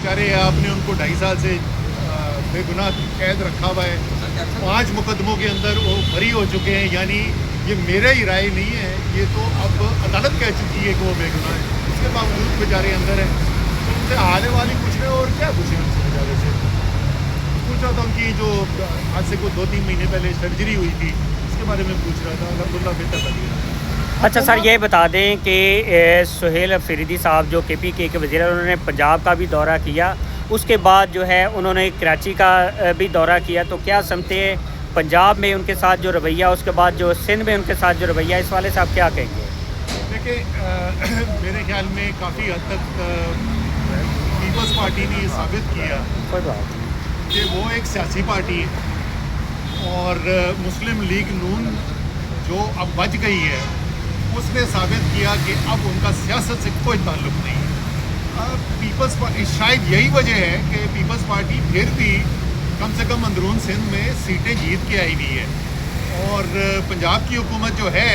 बेचारे आपने उनको 2.5 साल से बेगुनाह कैद रखा हुआ है, 5 मुकदमों के अंदर वो बरी हो चुके हैं। यानी ये मेरा ही राय नहीं है, ये तो अब अदालत कह चुकी है कि वो बेगुनाह है, उसके बावजूद बेचारे अंदर हैं। तो उनसे आने वाली कुछ नहीं, और क्या पूछें उनसे बेचारे से। पूछ रहा था उनकी जो आज से कोई 2-3 महीने पहले सर्जरी हुई थी, उसके बारे में पूछ रहा था। अल्हम्दुलिल्लाह बेहतर लग गया। अच्छा सर, ये बता दें कि सुहेल अफरीदी साहब जो KPK के वज़ीर हैं, उन्होंने पंजाब का भी दौरा किया, उसके बाद जो है उन्होंने कराची का भी दौरा किया। तो क्या समझते हैं पंजाब में उनके साथ जो रवैया, उसके बाद जो सिंध में उनके साथ जो रवैया, इस वाले से आप क्या कहेंगे? देखिए मेरे ख्याल में काफ़ी हद तक पीपल्स पार्टी ने ये साबित किया कोई बात नहीं। कि वो एक सियासी पार्टी है, और मुस्लिम लीग नून जो अब बच गई है, उसने साबित किया कि अब उनका सियासत से कोई ताल्लुक़ नहीं है। पीपल्स पार्टी, शायद यही वजह है कि पीपल्स पार्टी फिर भी कम से कम अंदरून सिंध में सीटें जीत के आई हुई है, और पंजाब की हुकूमत जो है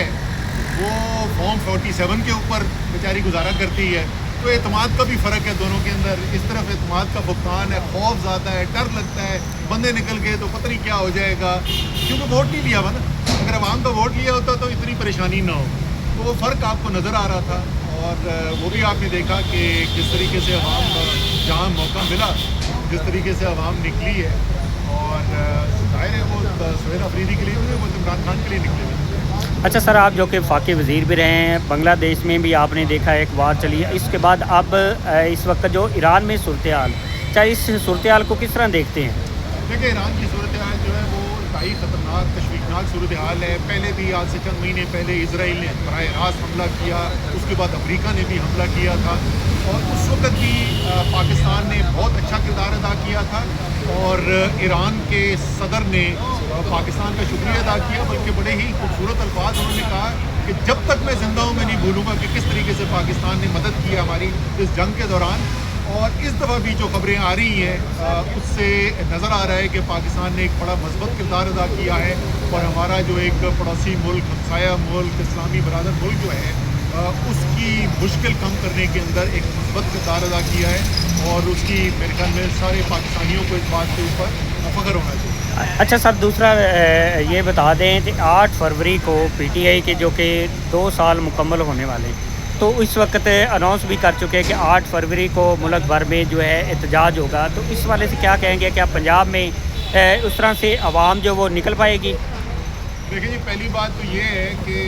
वो फॉर्म 47 के ऊपर बेचारी गुजारा करती है। तो एतमाद का भी फ़र्क है दोनों के अंदर। इस तरफ एतमाद का फुकदान है, खौफ ज़्यादा है, डर लगता है बंदे निकल गए तो पता नहीं क्या हो जाएगा, क्योंकि वोट नहीं लिया हुआ ना। अगर आवाम का वोट लिया होता तो इतनी परेशानी ना हो। तो वो फ़र्क आपको नज़र आ रहा था, और वो भी आपने देखा कि किस तरीके से अवाम, जहाँ मौका मिला जिस तरीके से अवाम निकली है। और जाहिर है वो सुहेल अफरीदी के लिए नहीं, वो इमरान खान के लिए निकले हुए। अच्छा सर, आप जो कि वफाकी वज़ीर भी रहे हैं, बांग्लादेश में भी आपने देखा एक वार चली है, इसके बाद अब इस वक्त जो ईरान में सूरत हाल, चाहे इस सूरत हाल को किस तरह देखते हैं? देखिए ईरान की सूरत हाल जो है वो इंतहाई ख़तरनाक, तशवीशनाक सूरत हाल है। पहले भी, आज से चंद महीने पहले इसराइल ने बराह रास्त हमला किया, उसके बाद अमेरिका ने भी हमला किया था, और उस वक्त भी पाकिस्तान ने बहुत अच्छा किरदार अदा किया था, और ईरान के सदर ने पाकिस्तान का शुक्रिया अदा किया। बल्कि बड़े ही खूबसूरत अल्फाज उन्होंने कहा कि जब तक मैं ज़िंदा हूँ मैं नहीं भूलूंगा कि किस तरीके से पाकिस्तान ने मदद की हमारी इस जंग के दौरान। और इस दफ़ा भी जो खबरें आ रही हैं उससे नज़र आ रहा है कि पाकिस्तान ने एक बड़ा मजबूत किरदार अदा किया है, और हमारा जो एक पड़ोसी मुल्क, हमसाया मुल्क, इस्लामी बरादर मुल्क जो है उसकी मुश्किल कम करने के अंदर एक मजबूत किरदार अदा किया है। और उसकी मेरे ख्याल में सारे पाकिस्तानियों को इस बात के ऊपर फ़ख्र होना चाहिए। अच्छा सर, दूसरा ये बता दें कि 8 फरवरी को PTI के जो कि 2 साल मुकम्मल होने वाले, तो इस वक्त अनाउंस भी कर चुके हैं कि 8 फरवरी को मुल्क भर में जो है एहतजाज होगा। तो इस वाले से क्या कहेंगे, क्या पंजाब में उस तरह से आवाम जो वो निकल पाएगी? देखिए जी, पहली बात तो ये है कि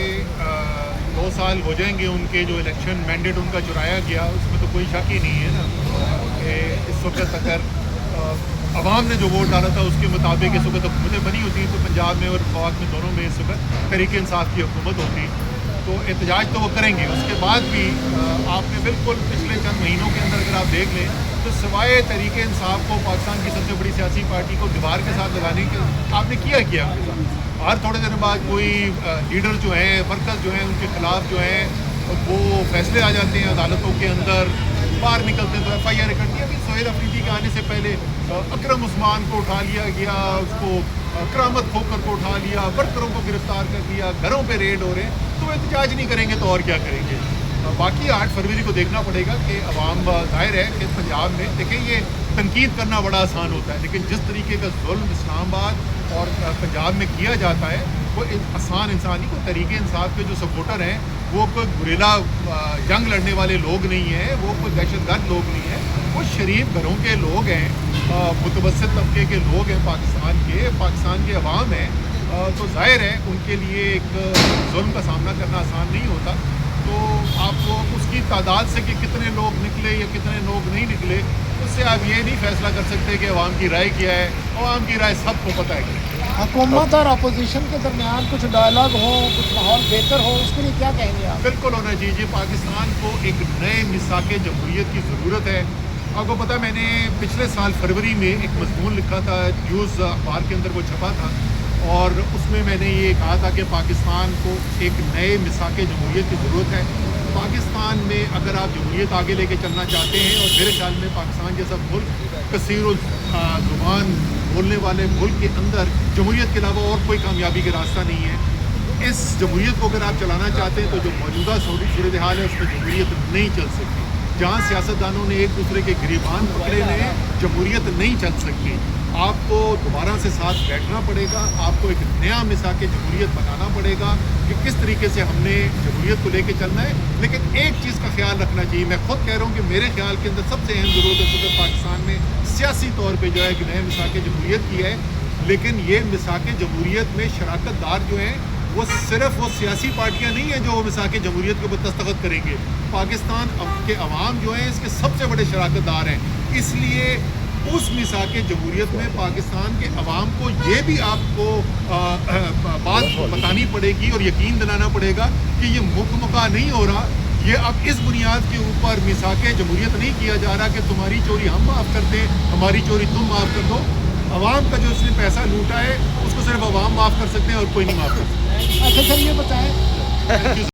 2 साल हो जाएंगे उनके जो इलेक्शन मैंडेट उनका चुराया गया, उसमें तो कोई शक ही नहीं है ना कि इस वक्त अगर अवाम ने जो वोट डाला था उसके मुताबिक इस वक्त हुकूमतें बनी होती तो पंजाब में और वफाक में दोनों में इस वक्त तहरीक इंसाफ की हुकूमत होती। तो एहतजाज तो वो करेंगे। उसके बाद भी आपने बिल्कुल पिछले चंद महीनों के अंदर अगर आप देख लें तो सिवाय तहरीक इंसाफ को, पाकिस्तान की सबसे बड़ी सियासी पार्टी को दीवार के साथ लगाने के आपने किया उनके साथ। हर थोड़े दिन बाद कोई लीडर जो हैं, वर्कर्स जो हैं, उनके खिलाफ जो हैं वो फैसले आ जाते हैं अदालतों के अंदर, बाहर निकलते हैं तो FIR करती है। अभी सुहेल अफरीदी के आने से पहले अकरम उस्मान को उठा लिया गया, उसको करामत खोकर को उठा लिया, वर्करों को गिरफ्तार कर लिया, घरों पे रेड हो रहे हैं। तो एहतजाज नहीं करेंगे तो और क्या करेंगे? बाकी 8 फरवरी को देखना पड़ेगा कि अवाम, जाहिर है कि पंजाब में देखिए ये तनकीद करना बड़ा आसान होता है, लेकिन जिस तरीके का जुल्म इस्लामाबाद और पंजाब में किया जाता है वो आसान इंसान नहीं। कोई तहरीक इंसाफ के जो सपोर्टर हैं वो कोई गुरेला जंग लड़ने वाले लोग नहीं हैं, वो कोई दहशतगर्द लोग नहीं हैं, वो शरीफ घरों के लोग हैं, मुतवस्सित तबके के लोग हैं, पाकिस्तान के अवाम हैं। तो जाहिर है उनके लिए एक जुल्म का सामना करना आसान नहीं होता। तो आपको उसकी तादाद से कि कितने लोग निकले या कितने लोग नहीं निकले, उससे आप ये नहीं फैसला कर सकते कि अवाम की राय क्या है। अवाम की राय सबको पता है। हुकूमत और अपोजिशन के दरमियान कुछ डायलॉग हो, कुछ माहौल बेहतर हो, उसके लिए क्या कहेंगे आप? बिल्कुल होना चाहिए। पाकिस्तान को एक नए मिसाक जमहूरियत की ज़रूरत है। आपको पता है मैंने पिछले साल फरवरी में एक मजमून लिखा था, न्यूज़ अखबार के अंदर वो छपा था, और उसमें मैंने ये कहा था कि पाकिस्तान को एक नए मिसाक जमहूरियत की ज़रूरत है। पाकिस्तान में अगर आप जमहूरियत आगे लेके चलना चाहते हैं, और मेरे ख्याल में पाकिस्तान जैसा मुल्क कसीर ज़ुबान बोलने वाले मुल्क के अंदर जमहूरियत के अलावा और कोई कामयाबी का रास्ता नहीं है। इस जमहूरियत को अगर आप चलाना चाहते हैं तो जो मौजूदा सूरत हाल है उसमें जमहूरियत नहीं चल सकती। जहाँ सियासतदानों ने एक दूसरे के गिरीबान पकड़े हुए हैं, जमहूरियत नहीं चल सकती। आपको दोबारा से साथ बैठना पड़ेगा, आपको एक नया मिसाक जमहूरियत बनाना पड़ेगा कि किस तरीके से हमने जमहूरियत को लेके चलना है। लेकिन एक चीज़ का ख्याल रखना चाहिए, मैं खुद कह रहा हूँ कि मेरे ख्याल के अंदर सबसे अहम ज़रूरत है तो पाकिस्तान में सियासी तौर पर जो है कि नए मिसाक जमहूरियत की है। लेकिन ये मिसाक जमहूरियत में शराकत दार जो हैं वो सिर्फ वो सियासी पार्टियां नहीं हैं जो मिसाक जमहूरियत के ऊपर दस्तखत करेंगे। पाकिस्तान के अवाम जो हैं इसके सबसे बड़े शराकत दार हैं। इसलिए उस मिसाक जमहूरियत में पाकिस्तान के अवाम को ये भी आपको बात बतानी पड़ेगी और यकीन दिलाना पड़ेगा कि ये मुकमुका नहीं हो रहा। ये अब इस बुनियाद के ऊपर मिसाक जमहूरियत नहीं किया जा रहा कि तुम्हारी चोरी हम माफ़ कर दें, हमारी चोरी तुम माफ़ कर दो। अवाम का जो इसने पैसा लूटा है उसको सिर्फ अवाम माफ़ कर सकते हैं और कोई नहीं माफ़ कर सकता। अच्छा सर ये बताएं